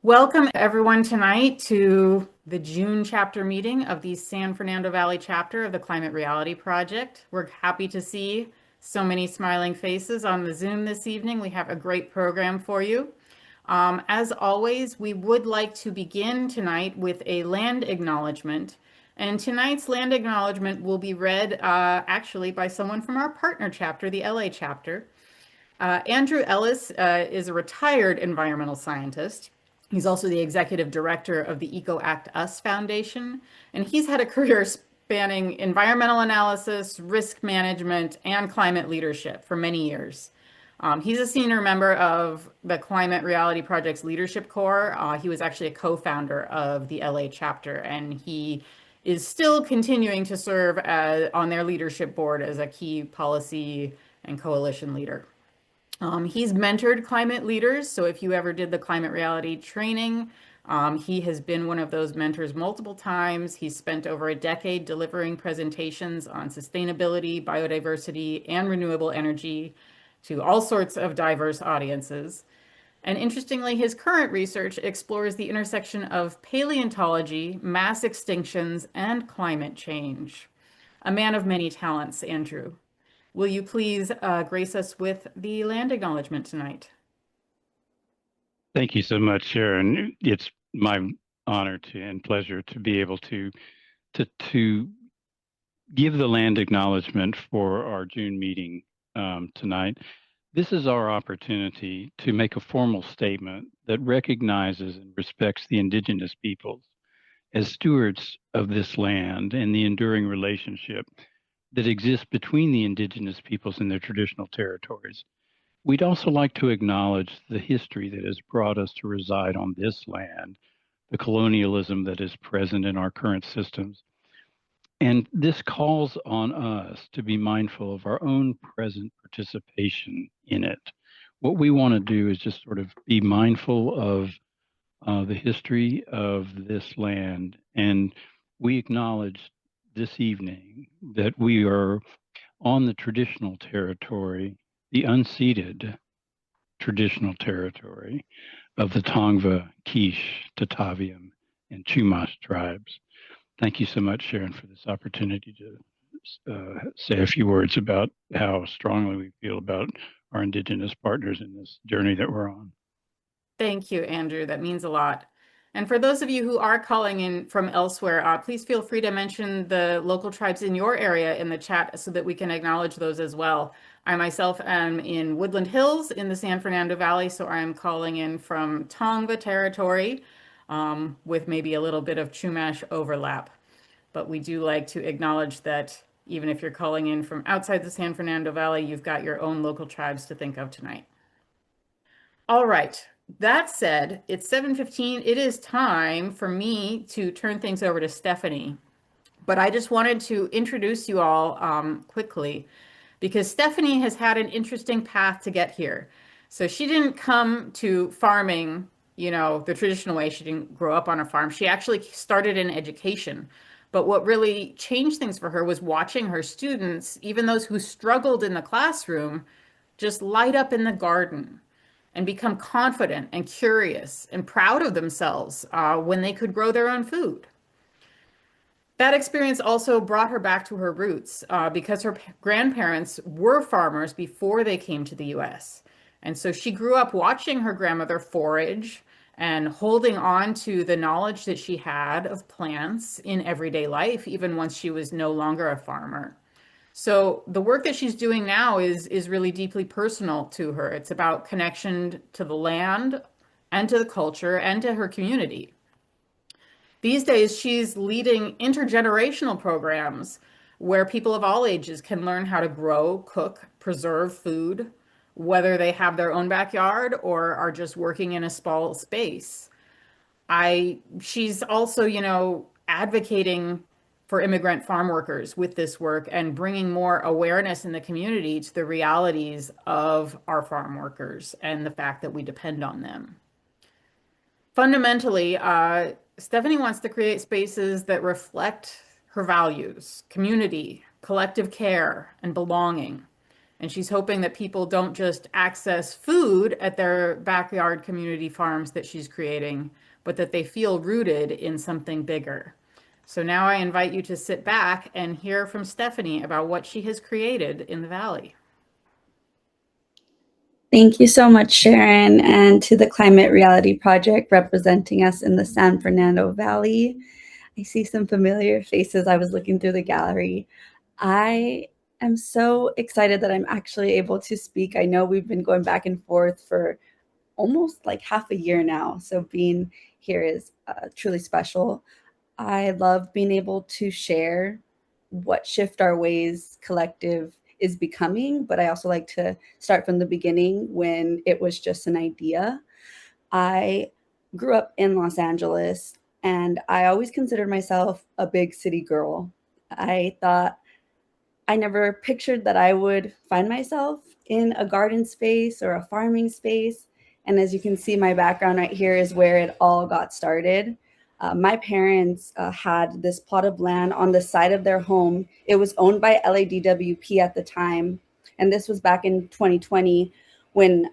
Welcome everyone tonight to the June chapter meeting of the San Fernando Valley chapter of the Climate Reality Project. We're happy to see so many smiling faces on the Zoom this evening. We have a great program for you. As always, we would like to begin tonight with a land acknowledgement. And tonight's land acknowledgement will be read actually by someone from our partner chapter, the LA chapter. Andrew Ellis is a retired environmental scientist. He's also the executive director of the Eco Act Us Foundation, and he's had a career spanning environmental analysis, risk management, and climate leadership for many years. He's a senior member of the Climate Reality Project's Leadership Core. He was actually a co-founder of the LA chapter, and he is still continuing to serve on their leadership board as a key policy and coalition leader. He's mentored climate leaders. So if you ever did the climate reality training, he has been one of those mentors multiple times. He's spent over a decade delivering presentations on sustainability, biodiversity, and renewable energy to all sorts of diverse audiences. And interestingly, his current research explores the intersection of paleontology, mass extinctions, and climate change. A man of many talents, Andrew. Will you please grace us with the land acknowledgement tonight? Thank you so much, Sharon. It's my honor and pleasure to be able to give the land acknowledgement for our June meeting tonight. This is our opportunity to make a formal statement that recognizes and respects the indigenous peoples as stewards of this land and the enduring relationship that exists between the indigenous peoples and their traditional territories. We'd also like to acknowledge the history that has brought us to reside on this land, the colonialism that is present in our current systems. And this calls on us to be mindful of our own present participation in it. What we want to do is just sort of be mindful of the history of this land. And we acknowledge this evening that we are on the traditional territory, the unceded traditional territory of the Tongva, Quiche, Tataviam, and Chumash tribes. Thank you so much, Sharon, for this opportunity to say a few words about how strongly we feel about our Indigenous partners in this journey that we're on. Thank you, Andrew. That means a lot. And for those of you who are calling in from elsewhere, please feel free to mention the local tribes in your area in the chat so that we can acknowledge those as well. I myself am in Woodland Hills in the San Fernando Valley, so I'm calling in from Tongva territory with maybe a little bit of Chumash overlap. But we do like to acknowledge that even if you're calling in from outside the San Fernando Valley, you've got your own local tribes to think of tonight. All right. That said, it's 7:15. It is time for me to turn things over to Stephanie. But I just wanted to introduce you all quickly because Stephanie has had an interesting path to get here. So she didn't come to farming, the traditional way. She didn't grow up on a farm. She actually started in education. But what really changed things for her was watching her students, even those who struggled in the classroom, just light up in the garden and become confident and curious and proud of themselves when they could grow their own food. That experience also brought her back to her roots because her grandparents were farmers before they came to the US. And so she grew up watching her grandmother forage and holding on to the knowledge that she had of plants in everyday life, even once she was no longer a farmer. So the work that she's doing now is really deeply personal to her. It's about connection to the land and to the culture and to her community. These days, she's leading intergenerational programs where people of all ages can learn how to grow, cook, preserve food, whether they have their own backyard or are just working in a small space. She's also, advocating for immigrant farm workers with this work and bringing more awareness in the community to the realities of our farm workers and the fact that we depend on them. Fundamentally, Stephanie wants to create spaces that reflect her values, community, collective care, and belonging. And she's hoping that people don't just access food at their backyard community farms that she's creating, but that they feel rooted in something bigger. So now I invite you to sit back and hear from Stephanie about what she has created in the Valley. Thank you so much, Sharon, and to the Climate Reality Project representing us in the San Fernando Valley. I see some familiar faces. I was looking through the gallery. I am so excited that I'm actually able to speak. I know we've been going back and forth for almost like half a year now, so being here is truly special. I love being able to share what Shift Our Ways Collective is becoming, but I also like to start from the beginning when it was just an idea. I grew up in Los Angeles and I always considered myself a big city girl. I thought I never pictured that I would find myself in a garden space or a farming space. And as you can see, my background right here is where it all got started. My parents had this plot of land on the side of their home. It was owned by LADWP at the time. And this was back in 2020 when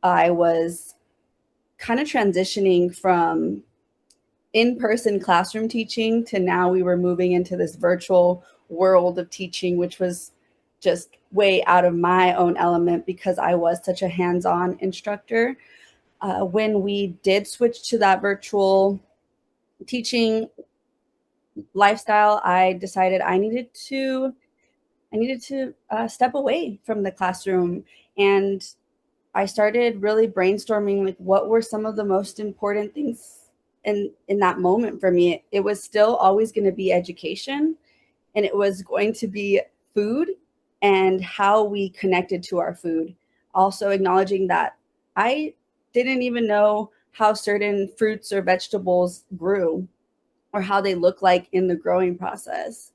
I was kind of transitioning from in-person classroom teaching to now we were moving into this virtual world of teaching, which was just way out of my own element because I was such a hands-on instructor. When we did switch to that virtual teaching lifestyle, I decided I needed to step away from the classroom, and I started really brainstorming like what were some of the most important things in that moment for me. It was still always going to be education, and it was going to be food and how we connected to our food. Also acknowledging that I didn't even know how certain fruits or vegetables grew or how they look like in the growing process.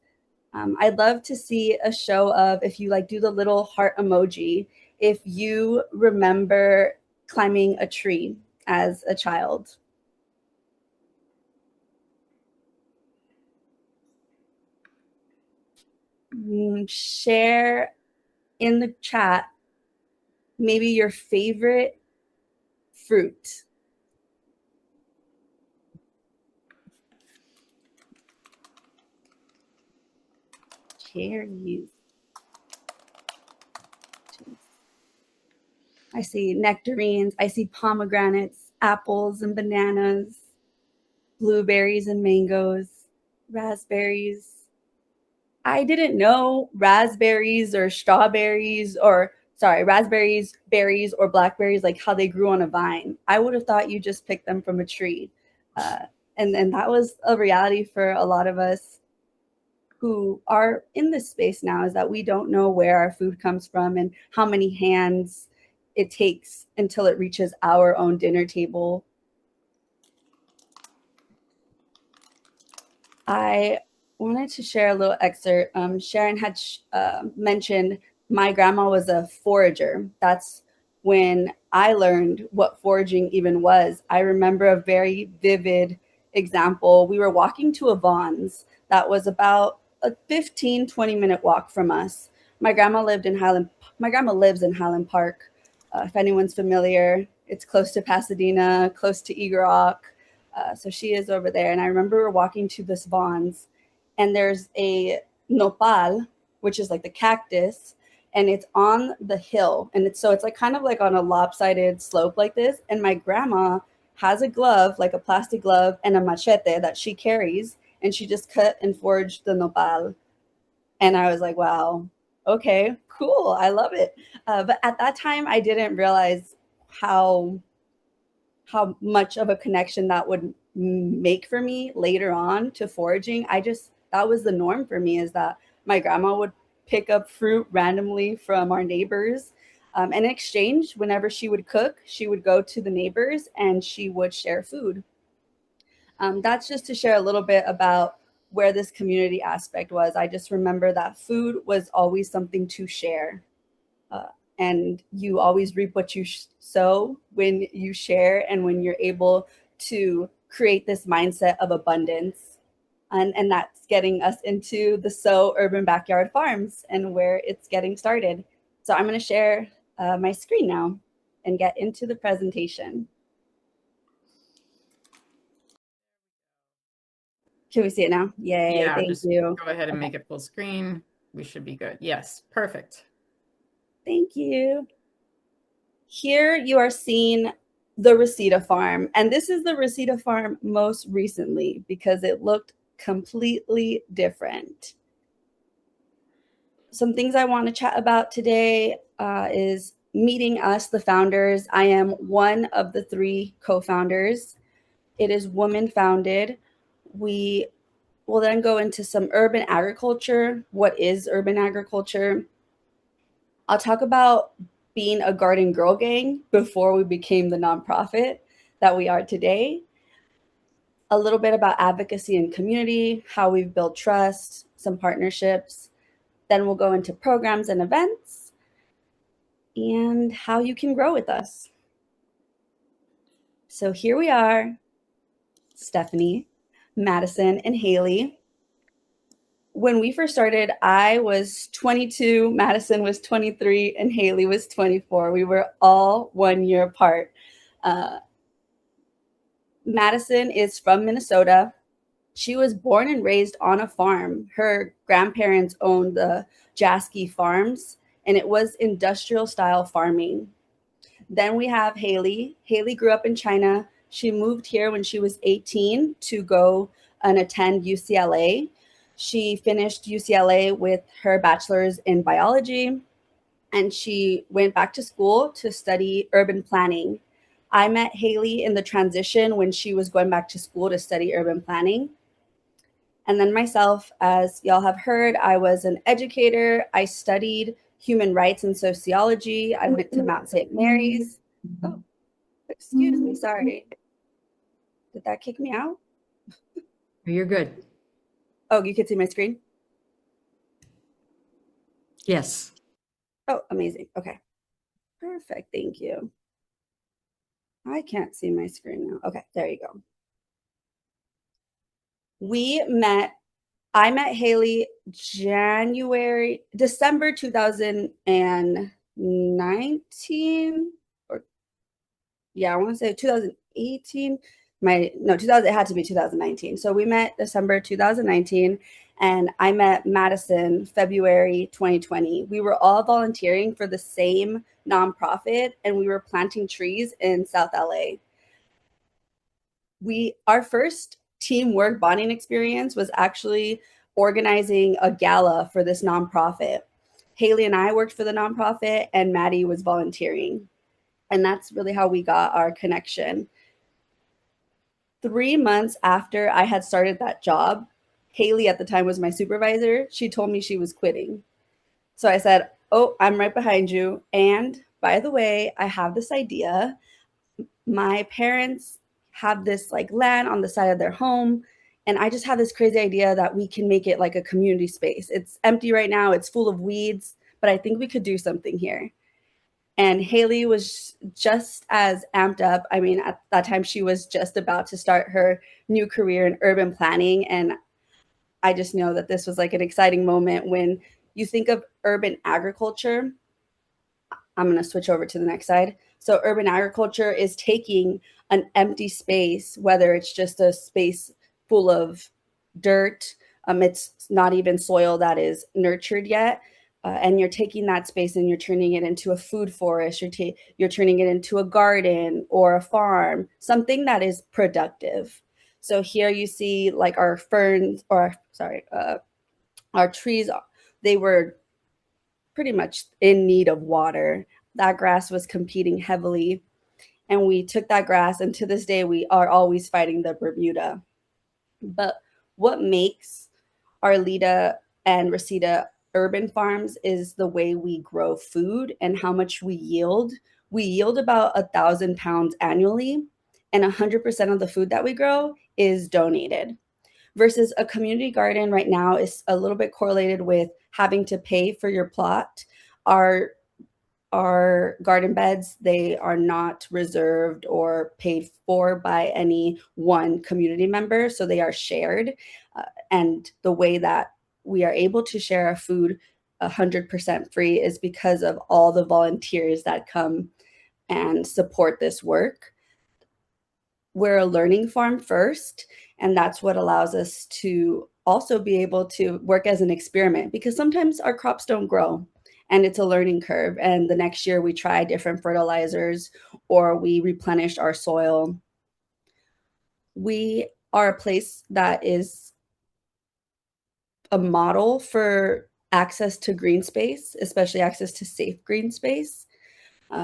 I'd love to see a show of, if you like do the little heart emoji, if you remember climbing a tree as a child. Share in the chat maybe your favorite fruit. Cherries. I see nectarines. I see pomegranates, apples and bananas, blueberries and mangoes, raspberries. I didn't know raspberries or strawberries or sorry, raspberries, berries, or blackberries, like how they grew on a vine. I would have thought you just picked them from a tree. Uh, and that was a reality for a lot of us who are in this space now, is that we don't know where our food comes from and how many hands it takes until it reaches our own dinner table. I wanted to share a little excerpt. Sharon had mentioned my grandma was a forager. That's when I learned what foraging even was. I remember a very vivid example. We were walking to a Vaughn's that was about a 15-20 minute walk from us. My grandma lived in Highland. My grandma lives in Highland Park. If anyone's familiar, it's close to Pasadena, close to Eagle Rock. So she is over there. And I remember walking to this Vaughn's, and there's a nopal, which is like the cactus, and it's on the hill. And it's like kind of like on a lopsided slope like this. And my grandma has a glove, like a plastic glove, and a machete that she carries. And she just cut and foraged the nopal. And I was like, wow, okay, cool. I love it. But at that time, I didn't realize how much of a connection that would make for me later on to foraging. That was the norm for me, is that my grandma would pick up fruit randomly from our neighbors. And in exchange, whenever she would cook, she would go to the neighbors and she would share food. That's just to share a little bit about where this community aspect was. I just remember that food was always something to share. Uh, and you always reap what you sow when you share and when you're able to create this mindset of abundance. And that's getting us into the So Urban Backyard Farms and where it's getting started. So I'm going to share my screen now and get into the presentation. Can we see it now? Yay, Yeah, thank just you. go ahead and make it full screen. We should be good. Yes, perfect. Thank you. Here you are seeing the Reseda farm. And this is the Reseda farm most recently because it looked completely different. Some things I want to chat about today is meeting us, the founders. I am one of the 3 co-founders. It is woman founded. We will then go into some urban agriculture. What is urban agriculture? I'll talk about being a garden girl gang before we became the nonprofit that we are today. A little bit about advocacy and community, how we've built trust, some partnerships. Then we'll go into programs and events and how you can grow with us. So here we are, Stephanie, Madison, and Haley. When we first started, I was 22, Madison was 23, and Haley was 24. We were all 1 year apart. Madison is from Minnesota. She was born and raised on a farm. Her grandparents owned the Jasky Farms, and it was industrial style farming. Then we have Haley. Haley grew up in China. She moved here when she was 18 to go and attend UCLA. She finished UCLA with her bachelor's in biology, and she went back to school to study urban planning. I met Haley in the transition when she was going back to school to study urban planning. And then myself, as y'all have heard, I was an educator. I studied human rights and sociology. I went to Mount St. Mary's. Oh, excuse me, sorry. Did that kick me out? You're good. Oh, you can see my screen? Yes. Oh, amazing. Okay. Perfect. Thank you. I can't see my screen now. Okay, there you go. I met Haley December 2019, or yeah, I want to say 2018. 2000, it had to be 2019. So we met December 2019, and I met Madison February 2020. We were all volunteering for the same nonprofit, and we were planting trees in South LA. Our first teamwork bonding experience was actually organizing a gala for this nonprofit. Haley and I worked for the nonprofit, and Maddie was volunteering. And that's really how we got our connection. 3 months after I had started that job, Haley at the time was my supervisor. She told me she was quitting. So I said, "Oh, I'm right behind you. And by the way, I have this idea. My parents have this like land on the side of their home, and I just have this crazy idea that we can make it like a community space. It's empty right now, it's full of weeds, but I think we could do something here." And Haley was just as amped up. I mean, at that time, she was just about to start her new career in urban planning. And I just know that this was like an exciting moment when you think of urban agriculture. I'm going to switch over to the next slide. So urban agriculture is taking an empty space, whether it's just a space full of dirt, it's not even soil that is nurtured yet, and you're taking that space and you're turning it into a food forest, you're turning it into a garden or a farm, something that is productive. So here you see like our ferns, or sorry, our trees, they were pretty much in need of water. That grass was competing heavily, and we took that grass, and to this day we are always fighting the Bermuda. But what makes Arleta and Reseda urban farms is the way we grow food and how much we yield. We yield about 1,000 pounds annually, and 100% of the food that we grow is donated. Versus a community garden right now is a little bit correlated with having to pay for your plot. Our garden beds, they are not reserved or paid for by any one community member, so they are shared. And the way that we are able to share our food 100% free is because of all the volunteers that come and support this work. We're a learning farm first, and that's what allows us to also be able to work as an experiment, because sometimes our crops don't grow and it's a learning curve. And the next year we try different fertilizers or we replenish our soil. We are a place that is a model for access to green space, especially access to safe green space.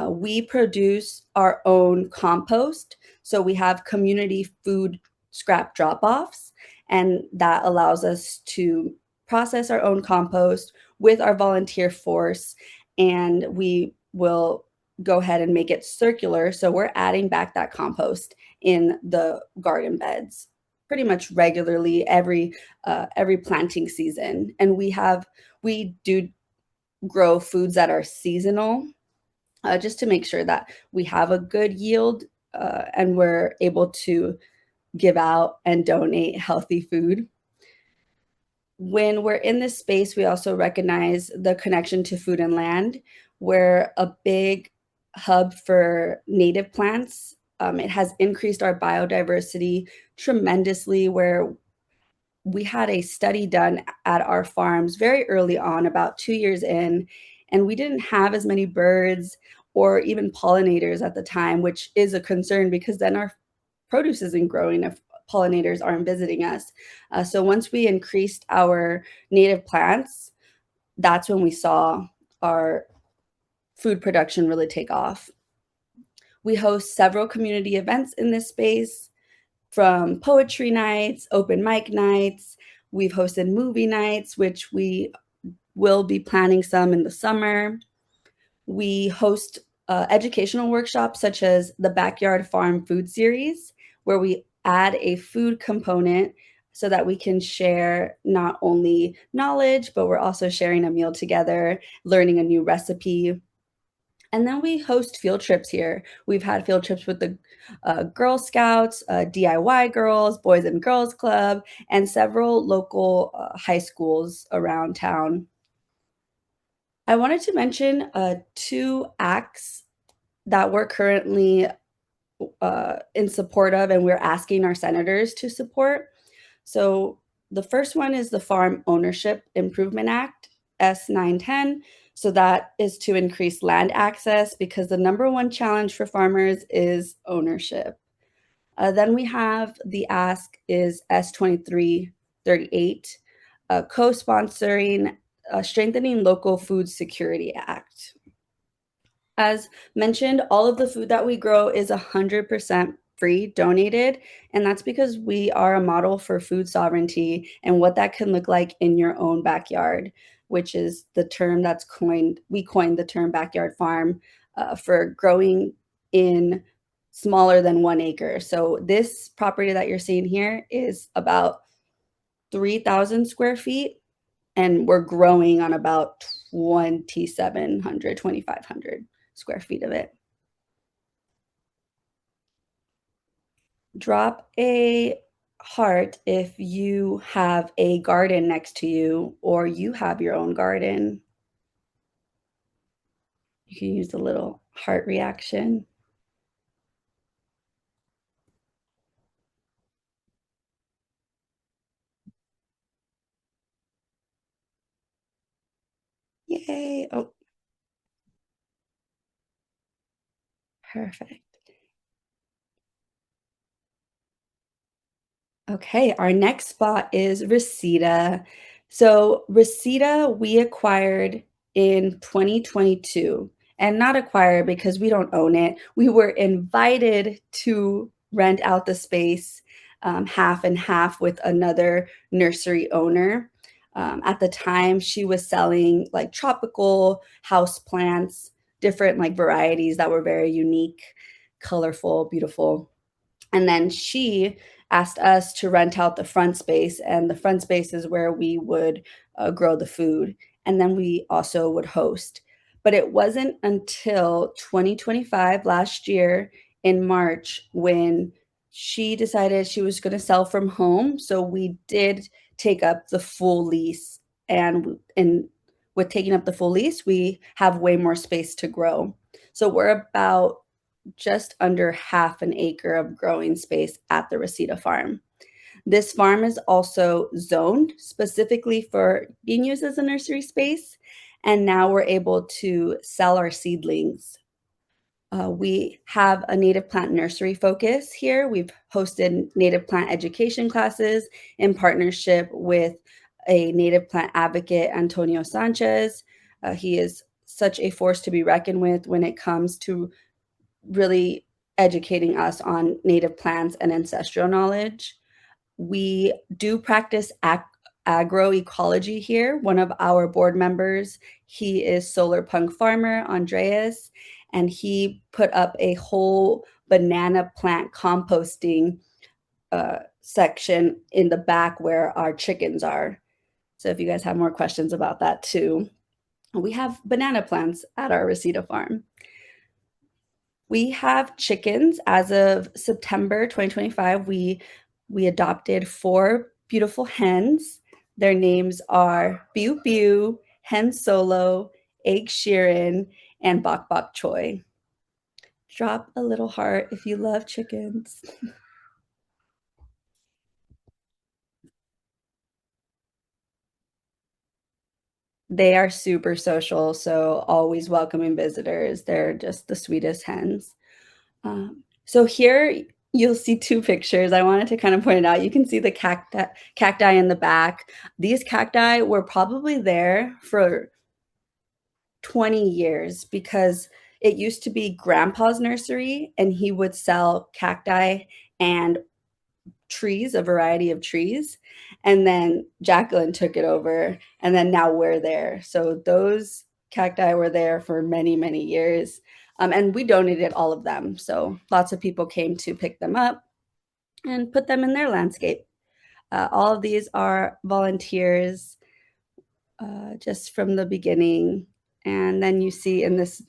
We produce our own compost. So we have community food scrap drop-offs, and that allows us to process our own compost with our volunteer force, and we will go ahead and make it circular. So we're adding back that compost in the garden beds pretty much regularly every planting season. And we do grow foods that are seasonal, just to make sure that we have a good yield, and we're able to give out and donate healthy food. When we're in this space, we also recognize the connection to food and land. We're a big hub for native plants. It has increased our biodiversity tremendously, where we had a study done at our farms very early on, about 2 years in, and we didn't have as many birds or even pollinators at the time, which is a concern because then our produce isn't growing if pollinators aren't visiting us. So once we increased our native plants, that's when we saw our food production really take off. We host several community events in this space, from poetry nights, open mic nights. We've hosted movie nights, which we will be planning some in the summer. We host educational workshops such as the Backyard Farm Food Series, where we add a food component so that we can share not only knowledge, but we're also sharing a meal together, learning a new recipe. And then we host field trips here. We've had field trips with the Girl Scouts, DIY Girls, Boys and Girls Club, and several local high schools around town. I wanted to mention 2 acts that we're currently in support of, and we're asking our senators to support. So the first one is the Farm Ownership Improvement Act, S910. So that is to increase land access, because the number one challenge for farmers is ownership. Then we have the ask is S2338, co-sponsoring Strengthening Local Food Security Act. As mentioned, all of the food that we grow is 100% free, donated, and that's because we are a model for food sovereignty and what that can look like in your own backyard, which is the term that's coined. We coined the term backyard farm for growing in smaller than 1 acre. So this property that you're seeing here is about 3,000 square feet, and we're growing on about 2,700, 2,500 square feet of it. Drop a heart if you have a garden next to you or you have your own garden. You can use the little heart reaction. Yay. Oh, perfect. Okay, our next spot is Reseda. So Reseda we acquired in 2022, and not acquired because we don't own it. We were invited to rent out the space, half and half with another nursery owner. At the time, she was selling like tropical house plants, different like varieties that were very unique, colorful, beautiful. And then she asked us to rent out the front space, and the front space is where we would grow the food. And then we also would host. But it wasn't until 2025, last year in March, when she decided she was going to sell from home. So we did take up the full lease, and with taking up the full lease, we have way more space to grow. So we're about just under half an acre of growing space at the Reseda farm. This farm is also zoned specifically for being used as a nursery space. And now we're able to sell our seedlings. We have a native plant nursery focus here. We've hosted native plant education classes in partnership with a native plant advocate, Antonio Sanchez. He is such a force to be reckoned with when it comes to really educating us on native plants and ancestral knowledge. We do practice agroecology here. One of our board members, he is solar punk farmer, Andreas, and he put up a whole banana plant composting section in the back where our chickens are. So if you guys have more questions about that too, we have banana plants at our Reseda farm. We have chickens. As of September 2025, we adopted 4 beautiful hens. Their names are Biu Biu, Hen Solo, Egg Sheeran, and Bok Bok Choi. Drop a little heart if you love chickens. They are super social, so always welcoming visitors. They're just the sweetest hens. So here you'll see 2 pictures. I wanted to kind of point it out. You can see the cacti in the back. These cacti were probably there for 20 years because it used to be grandpa's nursery and he would sell cacti and trees, a variety of trees. And then Jacqueline took it over and then now we're there. So those cacti were there for many, many years. And we donated all of them. So lots of people came to pick them up and put them in their landscape. All of these are volunteers just from the beginning. And then you see in this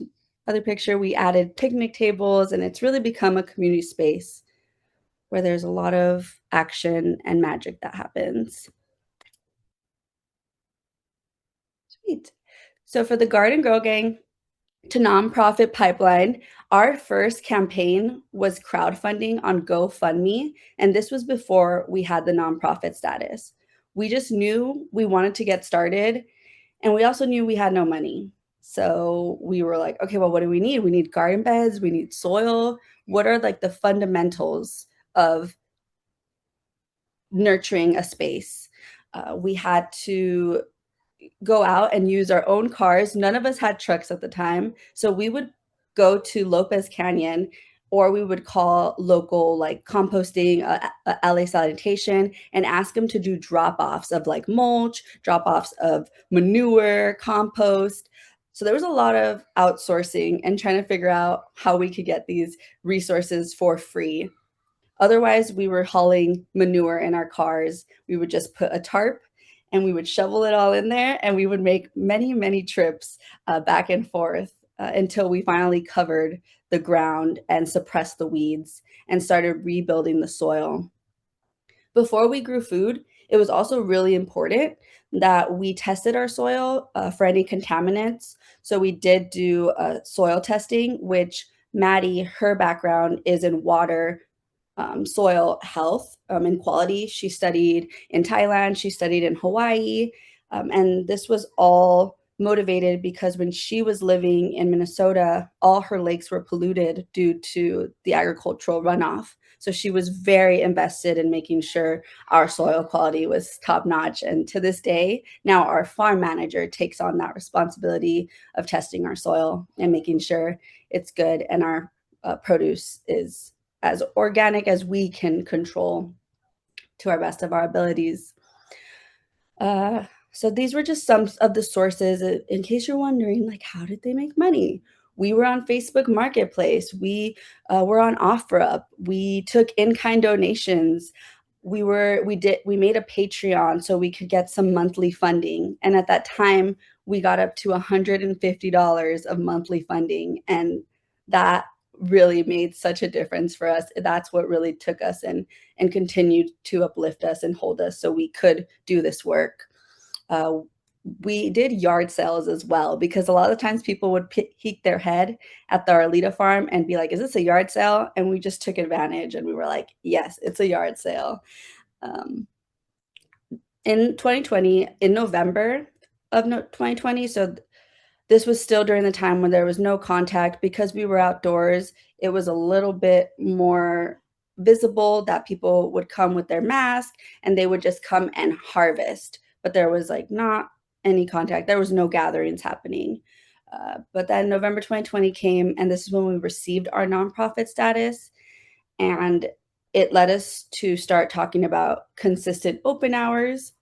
other picture, we added picnic tables, and it's really become a community space where there's a lot of action and magic that happens. Sweet. So for the Garden Girl Gang to nonprofit pipeline, our first campaign was crowdfunding on GoFundMe, and this was before we had the nonprofit status. We just knew we wanted to get started, and we also knew we had no money. So we were like, okay, well, what do we need? We need garden beds, we need soil. What are like the fundamentals of nurturing a space? We had to go out and use our own cars. None of us had trucks at the time. So we would go to Lopez Canyon or we would call local like composting, LA Sanitation, and ask them to do drop-offs of like mulch, drop-offs of manure, compost. So there was a lot of outsourcing and trying to figure out how we could get these resources for free. Otherwise, we were hauling manure in our cars. We would just put a tarp and we would shovel it all in there and we would make many, many trips back and forth until we finally covered the ground and suppressed the weeds and started rebuilding the soil. Before we grew food, it was also really important that we tested our soil for any contaminants. So we did do soil testing, which Maddie, her background is in water, soil health and quality. She studied in Thailand, she studied in Hawaii, and this was all motivated because when she was living in Minnesota, all her lakes were polluted due to the agricultural runoff. So she was very invested in making sure our soil quality was top notch. And to this day, now our farm manager takes on that responsibility of testing our soil and making sure it's good and our produce is as organic as we can control to our best of our abilities. So these were just some of the sources in case you're wondering, like, how did they make money? We were on Facebook Marketplace. We were on OfferUp. We took in-kind donations. We made a Patreon so we could get some monthly funding. And at that time, we got up to $150 of monthly funding. And that really made such a difference for us. That's what really took us and continued to uplift us and hold us so we could do this work. we did yard sales as well, because a lot of the times people would peek their head at the Arleta farm and be like, is this a yard sale? And we just took advantage and we were like, yes, it's a yard sale. In 2020, in November of 2020, so this was still during the time when there was no contact. Because we were outdoors, it was a little bit more visible that people would come with their mask and they would just come and harvest. But there was like not any contact. There was no gatherings happening. But then November 2020 came, and this is when we received our nonprofit status. And it led us to start talking about consistent open hours.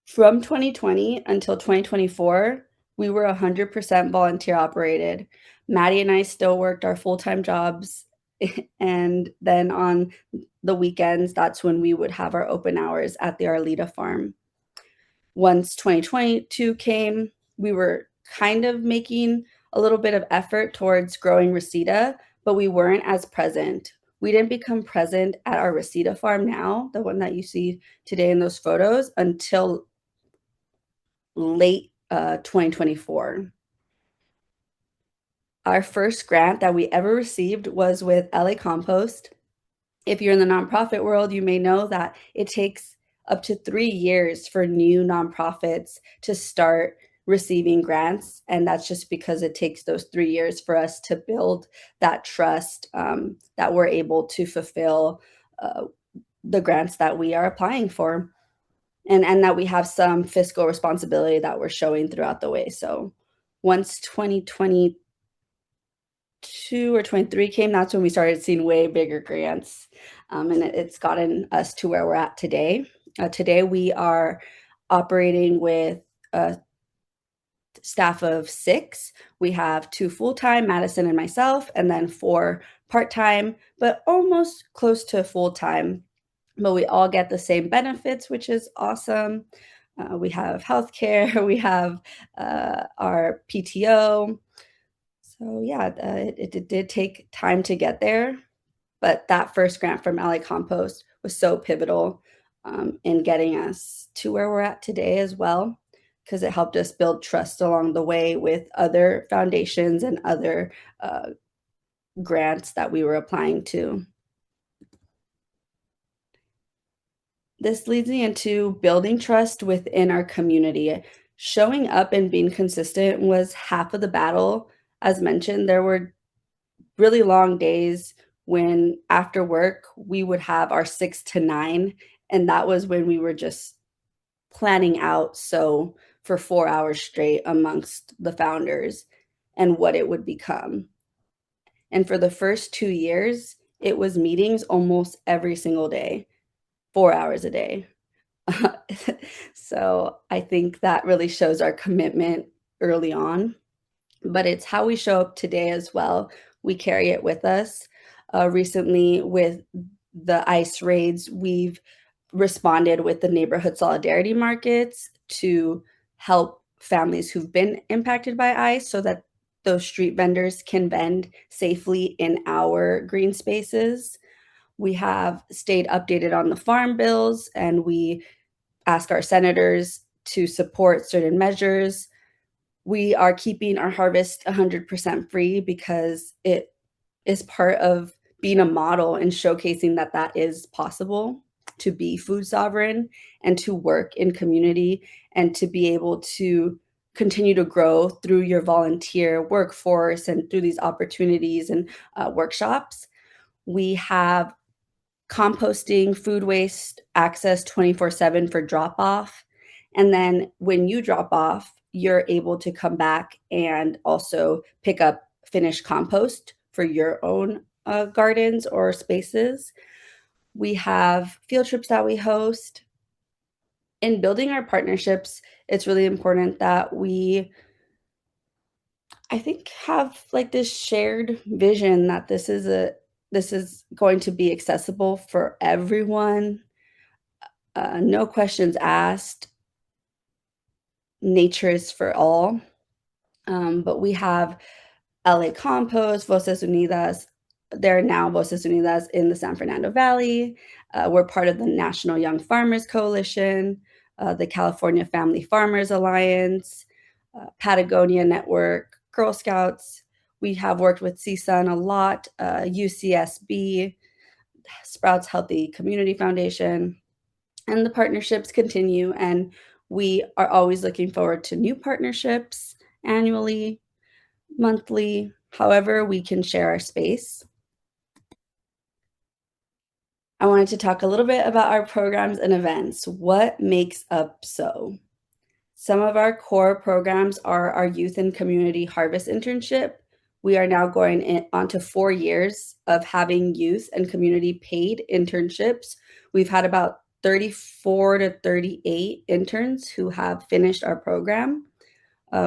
From 2020 until 2024, we were 100% volunteer operated. Maddie and I still worked our full-time jobs. And then on the weekends, that's when we would have our open hours at the Arleta farm. Once 2022 came, we were kind of making a little bit of effort towards growing Reseda, but we weren't as present. We didn't become present at our Reseda farm now, the one that you see today in those photos, until late 2024. Our first grant that we ever received was with LA Compost. If you're in the nonprofit world, you may know that it takes up to 3 years for new nonprofits to start receiving grants. And that's just because it takes those 3 years for us to build that trust, that we're able to fulfill the grants that we are applying for. And that we have some fiscal responsibility that we're showing throughout the way. So once 2022 or 23 came, that's when we started seeing way bigger grants. And it's gotten us to where we're at today. Today we are operating with a staff of 6. We have 2 full-time, Madison and myself, and then 4 part-time, but almost close to full-time. But we all get the same benefits, which is awesome. We have healthcare, we have our PTO. So yeah, it did take time to get there, but that first grant from LA Compost was so pivotal in getting us to where we're at today as well, because it helped us build trust along the way with other foundations and other grants that we were applying to. This leads me into building trust within our community. Showing up and being consistent was half of the battle. As mentioned, there were really long days when after work we would have our 6 to 9, and that was when we were just planning out for 4 hours straight amongst the founders and what it would become. And for the first 2 years, it was meetings almost every single day, 4 hours a day. So I think that really shows our commitment early on, but it's how we show up today as well. We carry it with us. Recently with the ICE raids, we've responded with the neighborhood solidarity markets to help families who've been impacted by ICE so that those street vendors can vend safely in our green spaces. We have stayed updated on the farm bills, and we ask our senators to support certain measures. We are keeping our harvest 100% free because it is part of being a model and showcasing that that is possible to be food sovereign and to work in community and to be able to continue to grow through your volunteer workforce and through these opportunities and workshops. We have composting food waste access 24/7 for drop off. And then when you drop off, you're able to come back and also pick up finished compost for your own gardens or spaces. We have field trips that we host. In building our partnerships, it's really important that we, I think, have like this shared vision that this is going to be accessible for everyone. No questions asked. Nature is for all. But we have LA Compost, Voces Unidas. They're now Voces Unidas in the San Fernando Valley. We're part of the National Young Farmers Coalition. the California Family Farmers Alliance, Patagonia Network, Girl Scouts. We have worked with CSUN a lot, UCSB, Sprouts Healthy Community Foundation, and the partnerships continue. And we are always looking forward to new partnerships annually, monthly, however we can share our space. I wanted to talk a little bit about our programs and events. What makes up S.O.W? Some of our core programs are our Youth and Community Harvest Internship. We are now going on to 4 years of having youth and community paid internships. We've had about 34 to 38 interns who have finished our program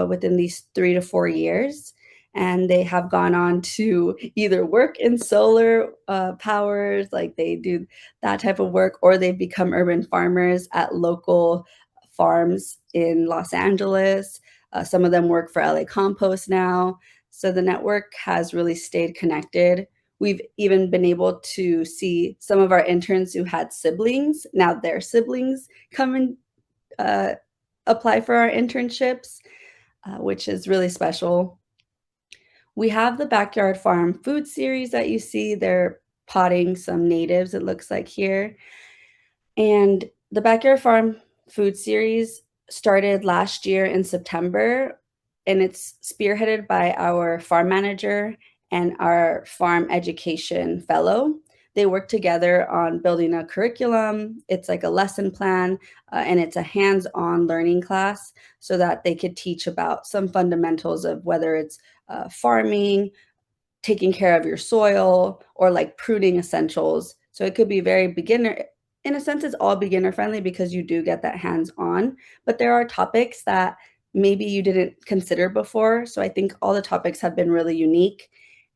within these 3 to 4 years. And they have gone on to either work in solar powers, like they do that type of work, or they've become urban farmers at local farms in Los Angeles. Some of them work for LA Compost now. So the network has really stayed connected. We've even been able to see some of our interns who had siblings, now their siblings come and apply for our internships, which is really special. We have the Backyard Farm food series that you see. They're potting some natives, it looks like here. And the Backyard Farm food series started last year in September, and it's spearheaded by our farm manager and our farm education fellow. They work together on building a curriculum. It's like a lesson plan, and it's a hands-on learning class so that they could teach about some fundamentals of whether it's farming, taking care of your soil, or like pruning essentials. So it could be very beginner. In a sense, it's all beginner friendly because you do get that hands-on, but there are topics that maybe you didn't consider before. So I think all the topics have been really unique.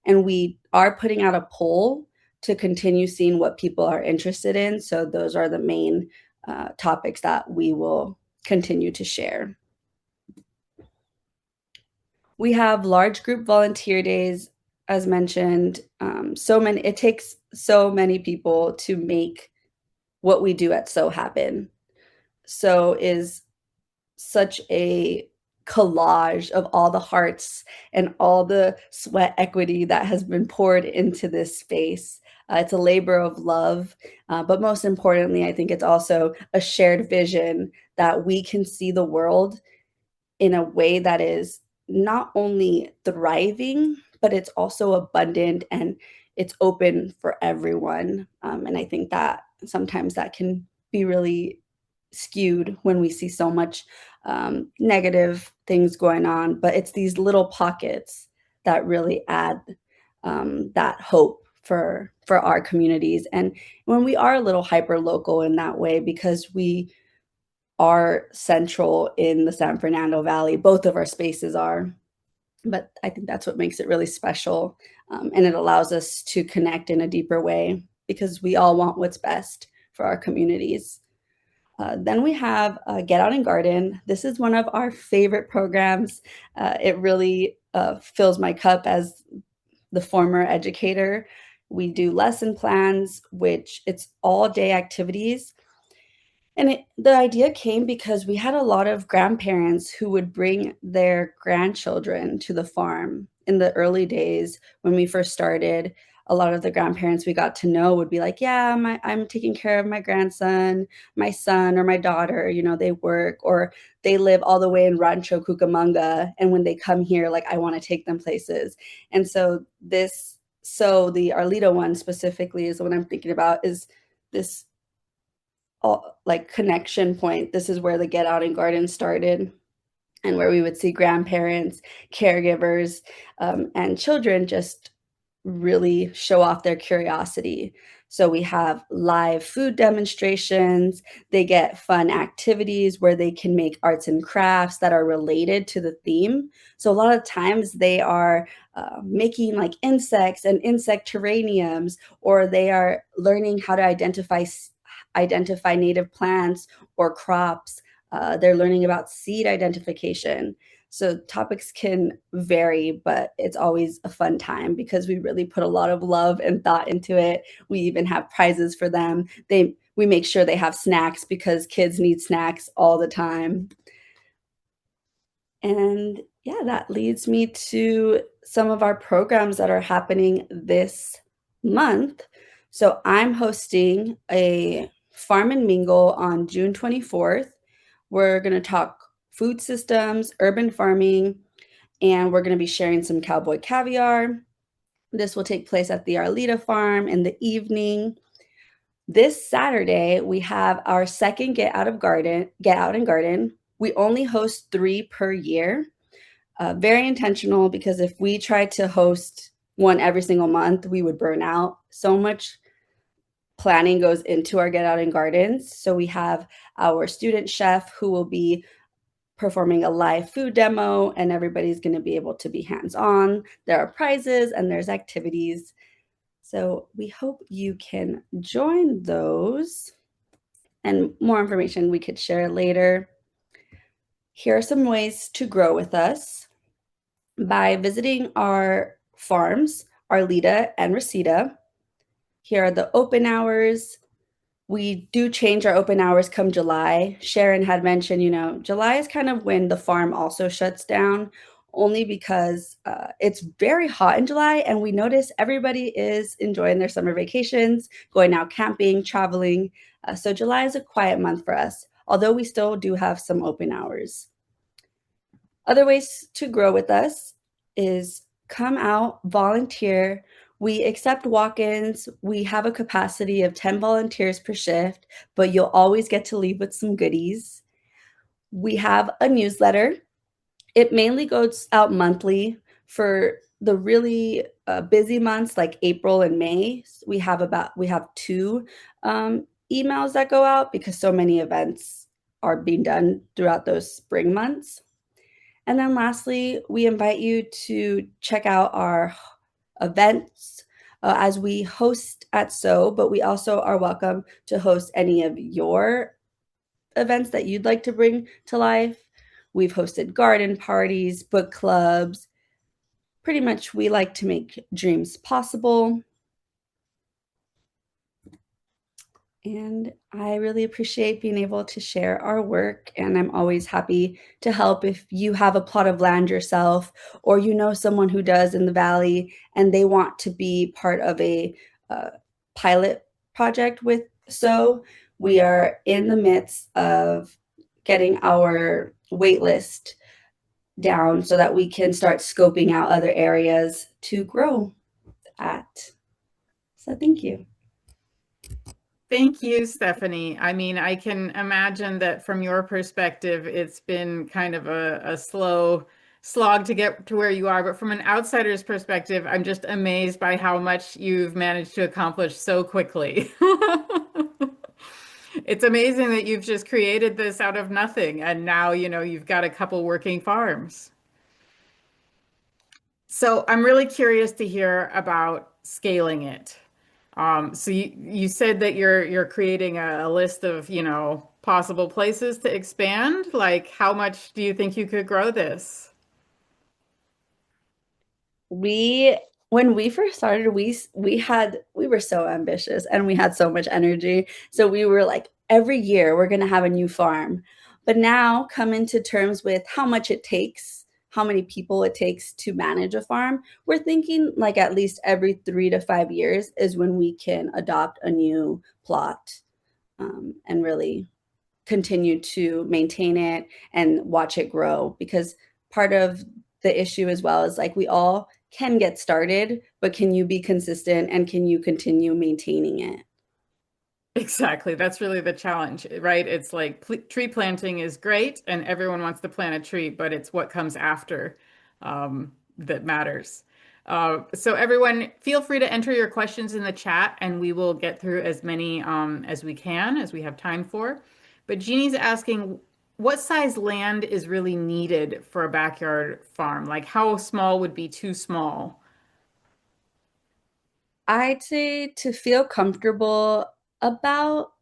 And we are putting out a poll to continue seeing what people are interested in. So those are the main topics that we will continue to share. We have large group volunteer days, as mentioned. It takes so many people to make what we do at S.O.W happen. S.O.W is such a collage of all the hearts and all the sweat equity that has been poured into this space. It's a labor of love, but most importantly, I think it's also a shared vision that we can see the world in a way that is not only thriving, but it's also abundant and it's open for everyone. And I think that sometimes that can be really skewed when we see so much negative things going on, but it's these little pockets that really add that hope for our communities. And when we are a little hyper local in that way, because we are central in the San Fernando Valley, both of our spaces are, but I think that's what makes it really special. And it allows us to connect in a deeper way because we all want what's best for our communities. Then we have Get Out and Garden. This is one of our favorite programs. It really fills my cup as the former educator. We do lesson plans, which it's all day activities. And the idea came because we had a lot of grandparents who would bring their grandchildren to the farm. In the early days when we first started, a lot of the grandparents we got to know would be like, yeah, I'm taking care of my grandson, my son, or my daughter. You know, they work or they live all the way in Rancho Cucamonga. And when they come here, like, I want to take them places. And so the Arleta one specifically is the one I'm thinking about, is this like connection point. This is where the Get Out and Garden started, and where we would see grandparents, caregivers, and children just really show off their curiosity. So we have live food demonstrations. They get fun activities where they can make arts and crafts that are related to the theme. So a lot of times they are making like insects and insect terrariums, or they are learning how to identify native plants or crops. They're learning about seed identification. So topics can vary, but it's always a fun time because we really put a lot of love and thought into it. We even have prizes for them. we make sure they have snacks because kids need snacks all the time. And yeah, that leads me to some of our programs that are happening this month. So I'm hosting a Farm and Mingle on June 24th. We're going to talk food systems, urban farming, and we're going to be sharing some cowboy caviar. This will take place at the Arleta Farm in the evening. This Saturday, we have our second Get Out and Garden. We only host 3 per year. Very intentional, because if we tried to host one every single month, we would burn out. So much planning goes into our Get Out and Gardens. So we have our student chef who will be performing a live food demo, and everybody's going to be able to be hands-on. There are prizes and there's activities. So we hope you can join those, and more information we could share later. Here are some ways to grow with us. By visiting our farms, Arleta and Reseda. Here are the open hours. We do change our open hours come July. Sharon had mentioned, July is kind of when the farm also shuts down, only because it's very hot in July, and we notice everybody is enjoying their summer vacations, going out camping, traveling. So July is a quiet month for us, although we still do have some open hours. Other ways to grow with us is come out, volunteer. We accept walk-ins. We have a capacity of 10 volunteers per shift, but you'll always get to leave with some goodies. We have a newsletter. It mainly goes out monthly. For the really busy months like April and May, we have 2 emails that go out because so many events are being done throughout those spring months. And then lastly, we invite you to check out our events as we host at S.O.W, but we also are welcome to host any of your events that you'd like to bring to life. We've hosted garden parties, book clubs. Pretty much, we like to make dreams possible. And I really appreciate being able to share our work, and I'm always happy to help if you have a plot of land yourself, or you know someone who does in the Valley and they want to be part of a pilot project with S.O.W. We are in the midst of getting our wait list down so that we can start scoping out other areas to grow at. So thank you. Thank you, Stephanie. I mean, I can imagine that from your perspective, it's been kind of a slow slog to get to where you are. But from an outsider's perspective, I'm just amazed by how much you've managed to accomplish so quickly. It's amazing that you've just created this out of nothing, and now, you've got a couple working farms. So I'm really curious to hear about scaling it. So you said that you're creating a list of, possible places to expand. Like, how much do you think you could grow this? When we first started, we were so ambitious and we had so much energy. So we were like, every year we're going to have a new farm. But now, coming to terms with how much it takes, how many people it takes to manage a farm, we're thinking like at least every 3 to 5 years is when we can adopt a new plot, and really continue to maintain it and watch it grow. Because part of the issue as well is like, we all can get started, but can you be consistent and can you continue maintaining it? Exactly. That's really the challenge, right? It's like tree planting is great and everyone wants to plant a tree, but it's what comes after that matters. So everyone, feel free to enter your questions in the chat and we will get through as many as we can, as we have time for. But Jeannie's asking, what size land is really needed for a backyard farm? Like, how small would be too small? I'd say to feel comfortable, about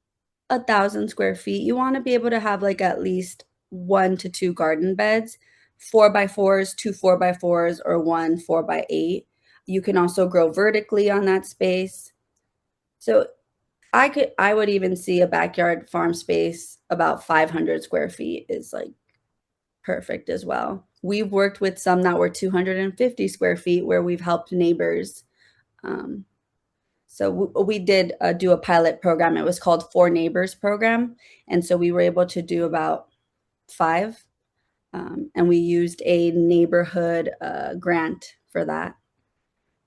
1,000 square feet. You want to be able to have like at least 1 to 2 garden beds, 4x4s, 2 4x4s, or 1 4x8. You can also grow vertically on that space. So I would even see a backyard farm space about 500 square feet is like perfect as well. We've worked with some that were 250 square feet where we've helped neighbors. Um, so we did do a pilot program. It was called Four Neighbors program, and so we were able to do about five, and we used a neighborhood grant for that.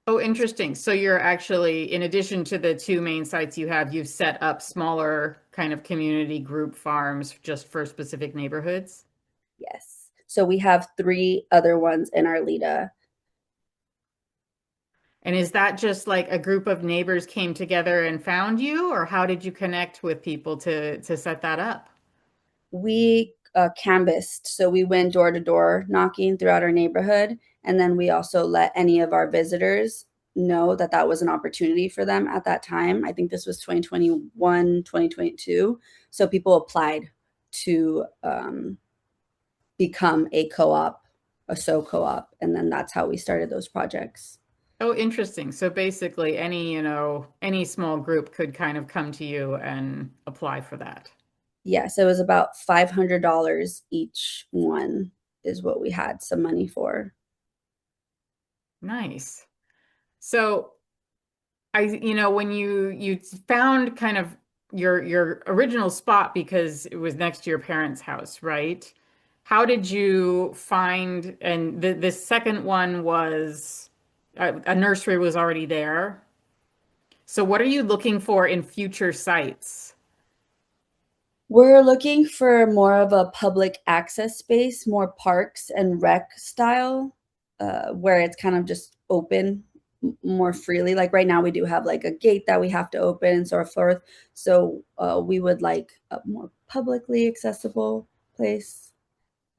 Oh, interesting. So you're actually, in addition to the two main sites you have, you've set up smaller kind of community group farms just for specific neighborhoods? Yes. So we have three other ones in Arleta. And is that just like a group of neighbors came together and found you, or how did you connect with people to set that up? We canvassed, so we went door to door knocking throughout our neighborhood, and then we also let any of our visitors know that that was an opportunity for them at that time. I think this was 2021, 2022. So people applied to become a co-op, a SO co-op, and then that's how we started those projects. Oh, interesting. So basically any, any small group could kind of come to you and apply for that. Yes, it was about $500 each one is what we had some money for. Nice. So when you found kind of your original spot because it was next to your parents' house, right? How did you find, and the second one was a nursery was already there. So what are you looking for in future sites? We're looking for more of a public access space, more parks and rec style, where it's kind of just open more freely. Like right now, we do have like a gate that we have to open and so forth. So we would like a more publicly accessible place.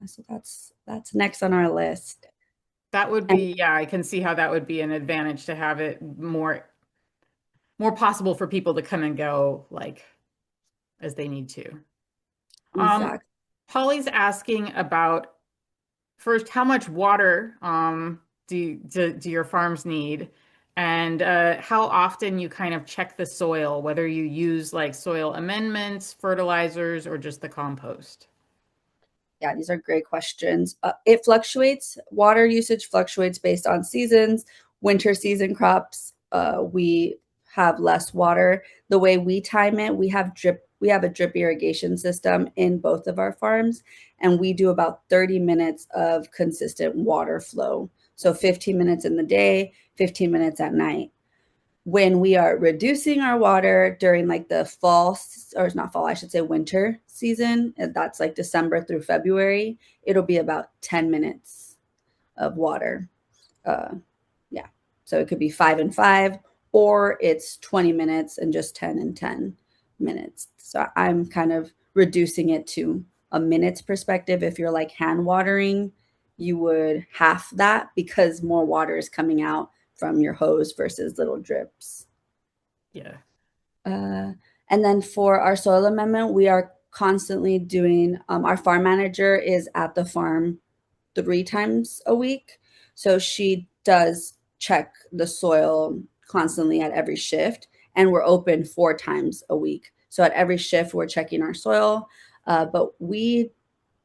So that's next on our list. That would And be, yeah, I can see how that would be an advantage to have it more possible for people to come and go like as they need to. Um, exactly. Polly's asking about first, how much water do your farms need? And how often you kind of check the soil, whether you use like soil amendments, fertilizers, or just the compost. Yeah, these are great questions. It fluctuates. Water usage fluctuates based on seasons. Winter season crops, we have less water. The way we time it, we have drip. We have a drip irrigation system in both of our farms, and we do about 30 minutes of consistent water flow. So 15 minutes in the day, 15 minutes at night. When we are reducing our water during like the fall, or it's not fall, I should say winter season, and that's like December through February, it'll be about 10 minutes of water. Uh, yeah. So it could be 5 and 5, or it's 20 minutes and just 10 and 10 minutes. So I'm kind of reducing it to a minutes perspective. If you're like hand watering, you would half that because more water is coming out from your hose versus little drips. Yeah. Uh, and then for our soil amendment, we are constantly doing, our farm manager is at the farm 3 times a week. So she does check the soil constantly at every shift, and we're open 4 times a week. So at every shift, we're checking our soil. But we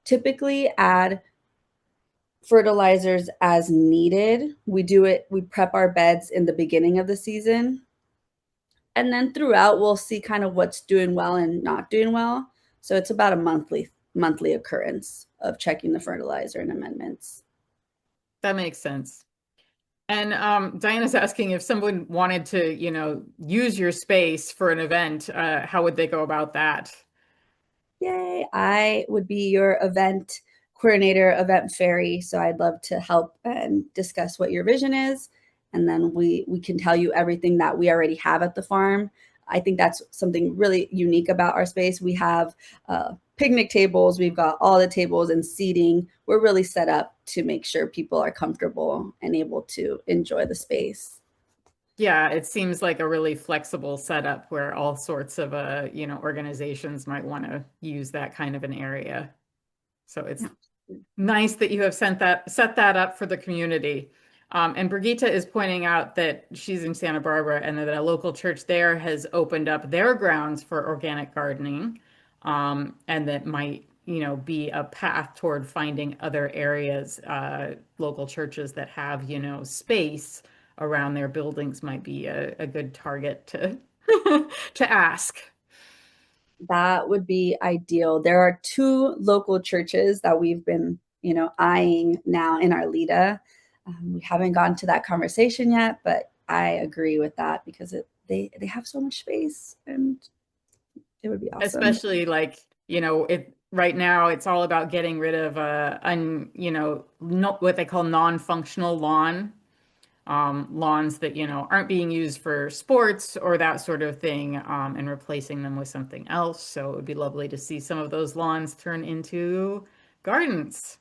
typically add fertilizers as needed. We prep our beds in the beginning of the season, and then throughout we'll see kind of what's doing well and not doing well. So it's about a monthly occurrence of checking the fertilizer and amendments. That makes sense. And Diana's asking if someone wanted to, use your space for an event, how would they go about that? Yay, I would be your event coordinator, event fairy, so I'd love to help and discuss what your vision is, and then we can tell you everything that we already have at the farm. I think that's something really unique about our space. We have picnic tables, we've got all the tables and seating. We're really set up to make sure people are comfortable and able to enjoy the space. Yeah, it seems like a really flexible setup where all sorts of organizations might want to use that kind of an area. So it's Yeah. nice that you have set that up for the community. And Brigitte is pointing out that she's in Santa Barbara and that a local church there has opened up their grounds for organic gardening. And that might, be a path toward finding other areas, local churches that have, space around their buildings might be a good target to to ask. That would be ideal. There are two local churches that we've been, eyeing now in Arleta. We haven't gotten to that conversation yet, but I agree with that because they have so much space and it would be awesome. Especially like, it right now it's all about getting rid of what they call non-functional lawn. Lawns that, aren't being used for sports or that sort of thing, and replacing them with something else. So it would be lovely to see some of those lawns turn into gardens.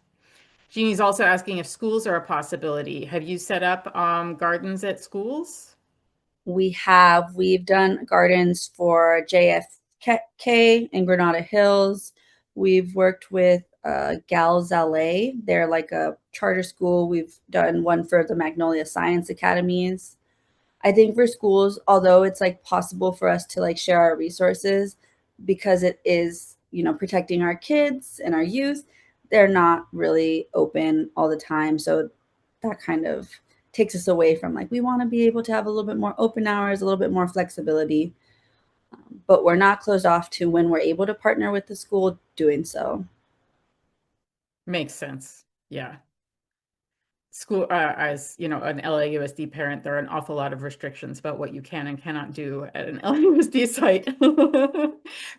Jeannie's also asking if schools are a possibility. Have you set up gardens at schools? We've done gardens for JFK in Granada Hills. We've worked with Gals LA. They're like a charter school. We've done one for the Magnolia Science Academies. I think for schools, although it's like possible for us to like share our resources because it is, protecting our kids and our youth, they're not really open all the time. So that kind of takes us away from like we want to be able to have a little bit more open hours, a little bit more flexibility. But we're not closed off to when we're able to partner with the school doing so. Makes sense. Yeah. School, as an LAUSD parent, there are an awful lot of restrictions about what you can and cannot do at an LAUSD site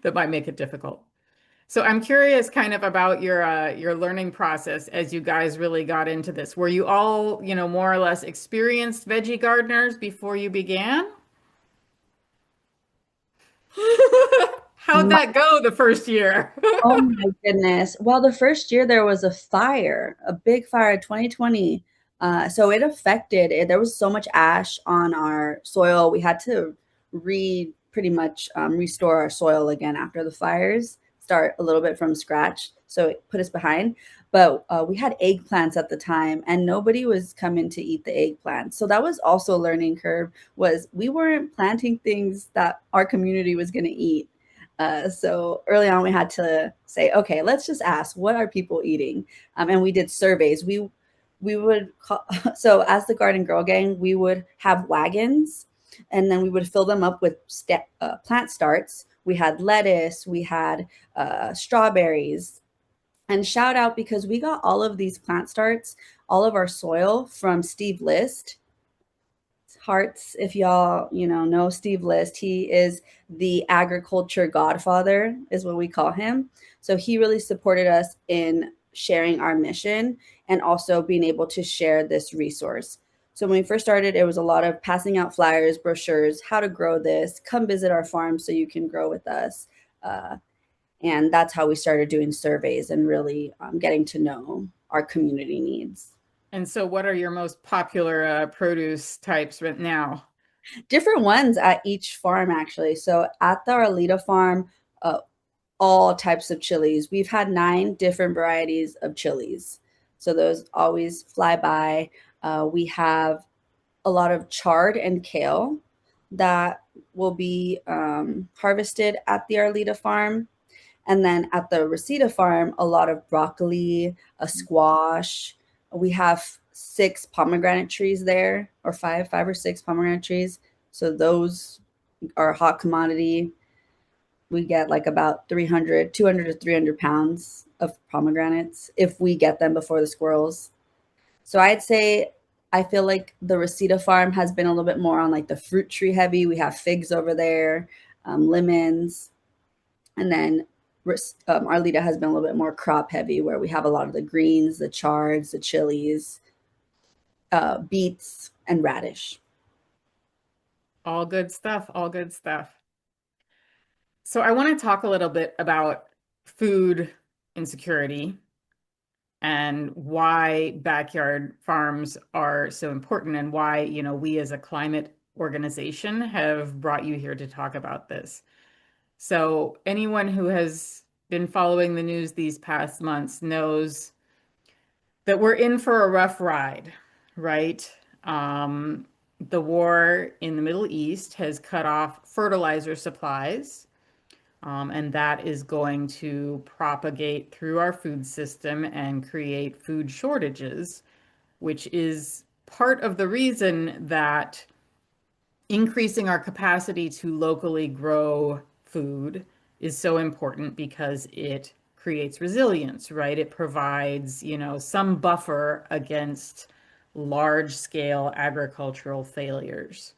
that might make it difficult. So I'm curious kind of about your learning process as you guys really got into this. Were you all, more or less experienced veggie gardeners before you began? How'd that go the first year? Oh my goodness. Well, the first year there was a fire, a big fire in 2020. So it affected it. There was so much ash on our soil. We had to pretty much restore our soil again after the fires, start a little bit from scratch. So it put us behind. But we had eggplants at the time and nobody was coming to eat the eggplants. So that was also a learning curve was we weren't planting things that our community was going to eat. So early on, we had to say, okay, let's just ask, what are people eating? And we did surveys. We would call, so as the Garden Girl Gang, we would have wagons, and then we would fill them up with plant starts. We had lettuce, we had strawberries, and shout out because we got all of these plant starts, all of our soil from Steve List. Hearts, if y'all know Steve List, he is the agriculture godfather is what we call him. So he really supported us in sharing our mission and also being able to share this resource. So when we first started, it was a lot of passing out flyers, brochures, how to grow this, come visit our farm so you can grow with us. And that's how we started doing surveys and really getting to know our community needs. And so what are your most popular produce types right now? Different ones at each farm, actually. So at the Arleta farm, uh, all types of chilies. We've had 9 different varieties of chilies. So those always fly by. We have a lot of chard and kale that will be harvested at the Arleta farm. And then at the Reseda farm, a lot of broccoli, a squash. We have 6 pomegranate trees there, or five or six pomegranate trees. So those are a hot commodity. We get like about 200 to 300 pounds of pomegranates if we get them before the squirrels. So I'd say I feel like the Reseda farm has been a little bit more on like the fruit tree heavy. We have figs over there, lemons, and then Arleta has been a little bit more crop heavy, where we have a lot of the greens, the chards, the chilies, beets, and radish. All good stuff, all good stuff. So I want to talk a little bit about food insecurity and why backyard farms are so important and why, we as a climate organization have brought you here to talk about this. So anyone who has been following the news these past months knows that we're in for a rough ride. right? Um, the war in the Middle East has cut off fertilizer supplies, and that is going to propagate through our food system and create food shortages, which is part of the reason that increasing our capacity to locally grow food is so important because it creates resilience, right? It provides, some buffer against large scale agricultural failures.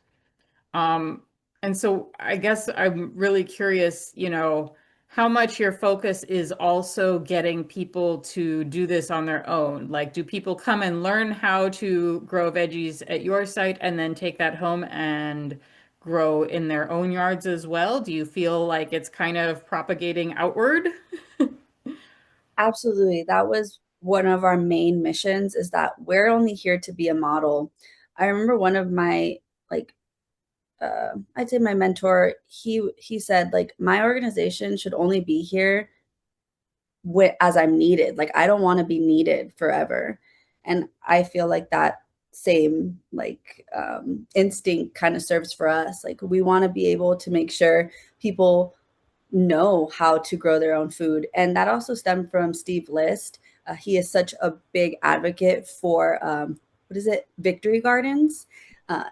Um, and so I guess I'm really curious, how much your focus is also getting people to do this on their own. Like, do people come and learn how to grow veggies at your site and then take that home and grow in their own yards as well? Do you feel like it's kind of propagating outward? Absolutely. That was one of our main missions, is that we're only here to be a model. I remember one of my, like, I'd say my mentor, he said, like, my organization should only be here as I'm needed. Like, I don't want to be needed forever. And I feel like that same, like, instinct kind of serves for us. Like, we want to be able to make sure people know how to grow their own food. And that also stemmed from Steve List. He is such a big advocate for, what is it, victory gardens.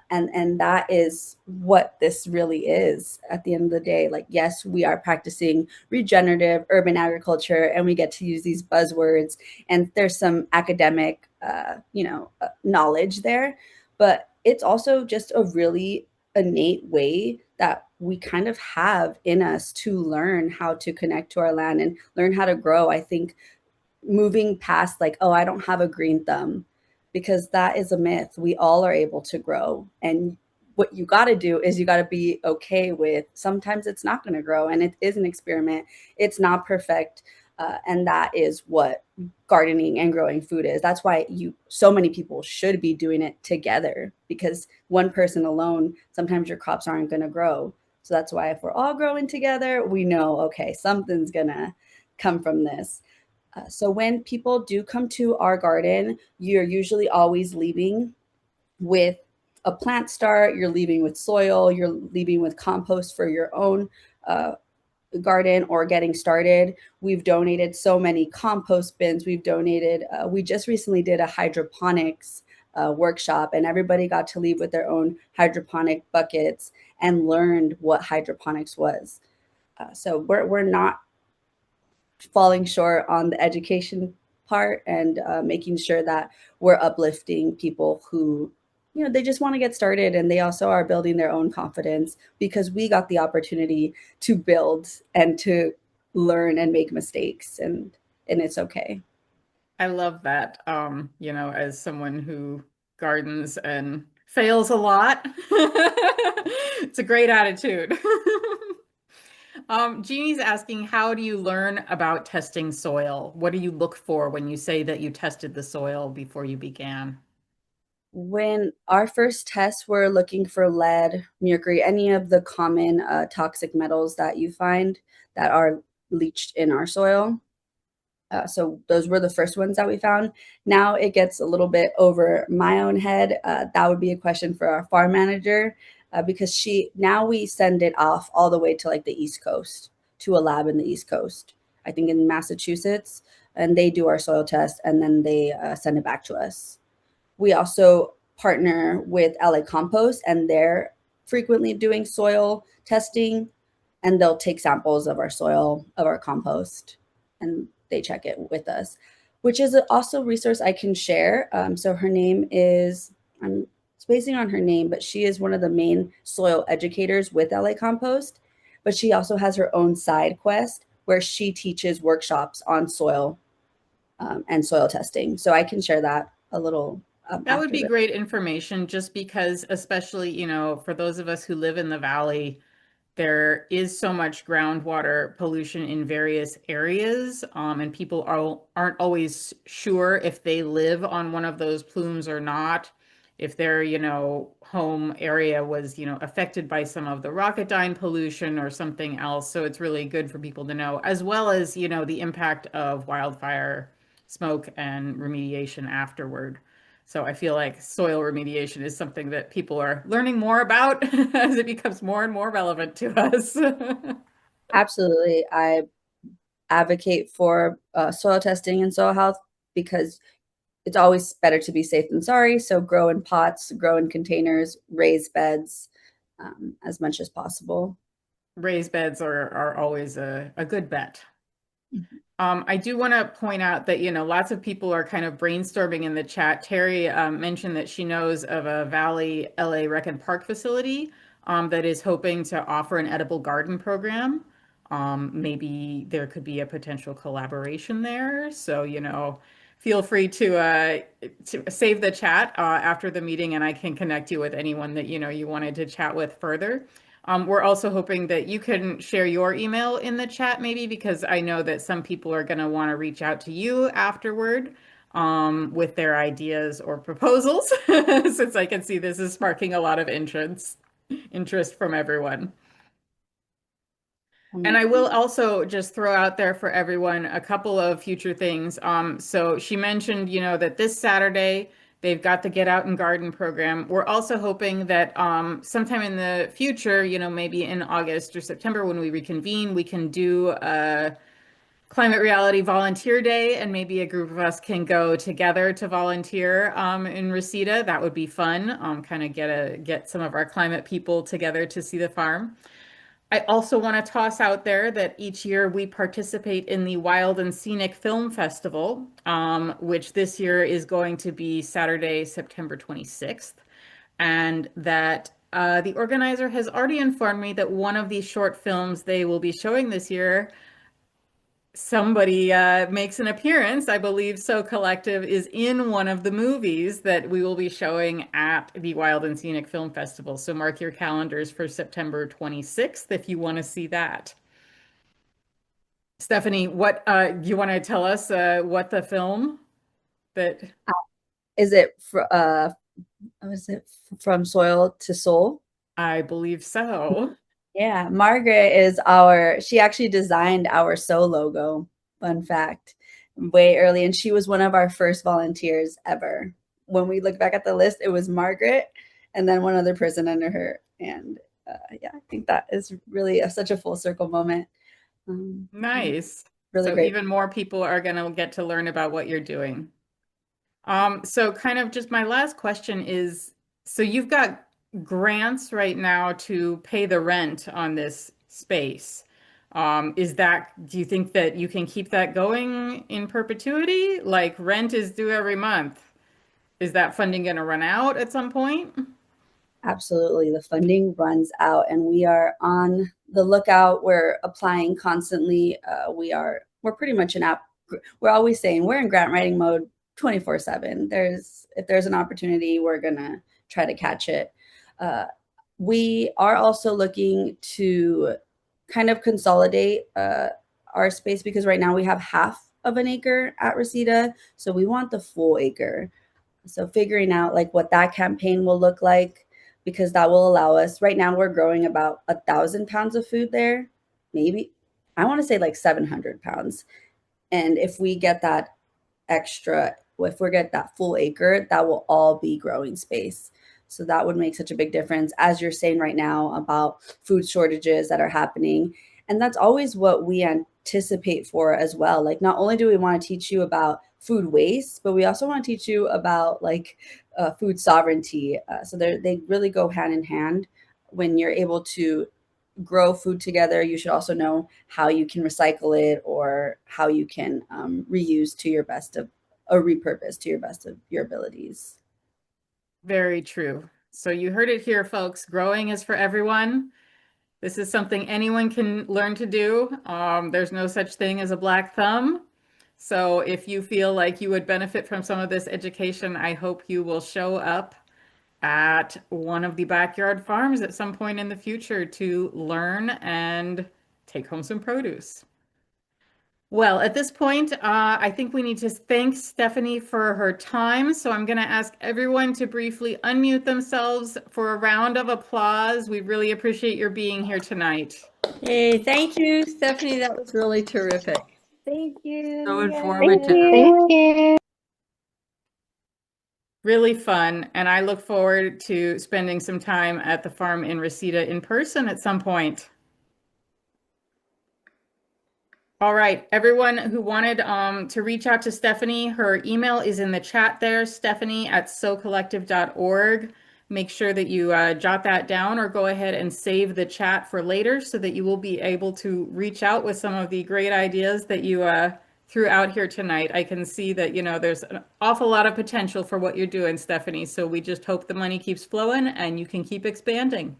And that is what this really is at the end of the day. Like, yes, we are practicing regenerative urban agriculture, and we get to use these buzzwords, and there's some academic, knowledge there, but it's also just a really innate way that we kind of have in us to learn how to connect to our land and learn how to grow. I think moving past, like, oh, I don't have a green thumb, because that is a myth. We all are able to grow. And what you got to do is you got to be okay with sometimes it's not going to grow, and it is an experiment. It's not perfect. And that is what gardening and growing food is. That's why so many people should be doing it together, because one person alone, sometimes your crops aren't going to grow. So that's why if we're all growing together, we know, okay, something's going to come from this. So when people do come to our garden, you're usually always leaving with a plant start, you're leaving with soil, you're leaving with compost for your own uh, garden or getting started. We've donated so many compost bins. We just recently did a hydroponics workshop, and everybody got to leave with their own hydroponic buckets and learned what hydroponics was. So we're not falling short on the education part, and making sure that we're uplifting people who, they just want to get started, and they also are building their own confidence, because we got the opportunity to build and to learn and make mistakes, and it's okay. I love that. As someone who gardens and fails a lot, it's a great attitude. Jeannie's asking, how do you learn about testing soil? What do you look for when you say that you tested the soil before you began? When our first tests were looking for lead, mercury, any of the common toxic metals that you find that are leached in our soil. So those were the first ones that we found. Now it gets a little bit over my own head. That would be a question for our farm manager, because now we send it off all the way to, like, the East Coast, to a lab in the East Coast, I think in Massachusetts, and they do our soil test, and then they send it back to us. We also partner with LA Compost, and they're frequently doing soil testing, and they'll take samples of our soil, of our compost, and they check it with us, which is also a resource I can share. So her name is, I'm spacing on her name, but she is one of the main soil educators with LA Compost. But she also has her own side quest where she teaches workshops on soil, and soil testing. So I can share that a little That would after be this. great information just because, especially, for those of us who live in the valley, there is so much groundwater pollution in various areas, and people aren't always sure if they live on one of those plumes or not, if their, home area was, affected by some of the Rocketdyne pollution or something else. So it's really good for people to know, as well as, the impact of wildfire smoke and remediation afterward. So I feel like soil remediation is something that people are learning more about as it becomes more and more relevant to us. Absolutely. I advocate for soil testing and soil health because it's always better to be safe than sorry. So grow in pots, grow in containers, raise beds as much as possible. Raised beds are always a good bet. I do want to point out that, lots of people are kind of brainstorming in the chat. Terry mentioned that she knows of a Valley LA Rec and Park facility that is hoping to offer an edible garden program. Maybe there could be a potential collaboration there. So, feel free to save the chat after the meeting, and I can connect you with anyone that you wanted to chat with further. We're also hoping that you can share your email in the chat, maybe, because I know that some people are going to want to reach out to you afterward with their ideas or proposals, since I can see this is sparking a lot of interest from everyone. And I will also just throw out there for everyone a couple of future things. So she mentioned, that this Saturday they've got the Get Out and Garden program. We're also hoping that sometime in the future, maybe in August or September when we reconvene, we can do a Climate Reality Volunteer Day, and maybe a group of us can go together to volunteer in Reseda. That would be fun. Kind of get some of our climate people together to see the farm. I also want to toss out there that each year we participate in the Wild and Scenic Film Festival, which this year is going to be Saturday, September 26th. And that the organizer has already informed me that one of these short films they will be showing this year, somebody makes an appearance. I believe So Collective is in one of the movies that we will be showing at the Wild and Scenic Film Festival. So mark your calendars for September 26th if you want to see that. Stephanie, what you want to tell us what the film that Is it was it From Soil to Soul? I believe so. Yeah, Margaret she actually designed our SO logo, fun fact, way early. And she was one of our first volunteers ever. When we look back at the list, it was Margaret and then one other person under her. And yeah, I think that is really such a full circle moment. Nice. Really So great. even more people are going to get to learn about what you're doing. So kind of just my last question is, so you've got grants right now to pay the rent on this space. Do you think that you can keep that going in perpetuity? Like rent is due every month. Is that funding going to run out at some point? Absolutely. The funding runs out and we are on the lookout. We're applying constantly. We're pretty much we're always saying we're in grant writing mode 24/7. If there's an opportunity, we're gonna try to catch it. We are also looking to kind of consolidate our space because right now we have half of an acre at Reseda. So we want the full acre. So figuring out like what that campaign will look like, because that will allow us. Right now, we're growing about 1,000 pounds of food there, maybe. I want to say like 700 pounds. And if we get that if we get that full acre, that will all be growing space. So that would make such a big difference, as you're saying right now about food shortages that are happening. And that's always what we anticipate for as well. Like, not only do we want to teach you about food waste, but we also want to teach you about like food sovereignty. So they really go hand in hand. When you're able to grow food together, you should also know how you can recycle it or how you can reuse to your best of or repurpose to your best of your abilities. Very true. So you heard it here, folks. Growing is for everyone. This is something anyone can learn to do. There's no such thing as a black thumb. So if you feel like you would benefit from some of this education, I hope you will show up at one of the backyard farms at some point in the future to learn and take home some produce. Well, at this point, I think we need to thank Stephanie for her time. So I'm going to ask everyone to briefly unmute themselves for a round of applause. We really appreciate your being here tonight. Hey, thank you, Stephanie. That was really terrific. Thank you. So Yay. informative. Thank you. Really fun. And I look forward to spending some time at the farm in Reseda in person at some point. All right, everyone who wanted to reach out to Stephanie, her email is in the chat there, stephanie@socollective.org. Make sure that you jot that down or go ahead and save the chat for later so that you will be able to reach out with some of the great ideas that you threw out here tonight. I can see that, there's an awful lot of potential for what you're doing, Stephanie. So we just hope the money keeps flowing and you can keep expanding.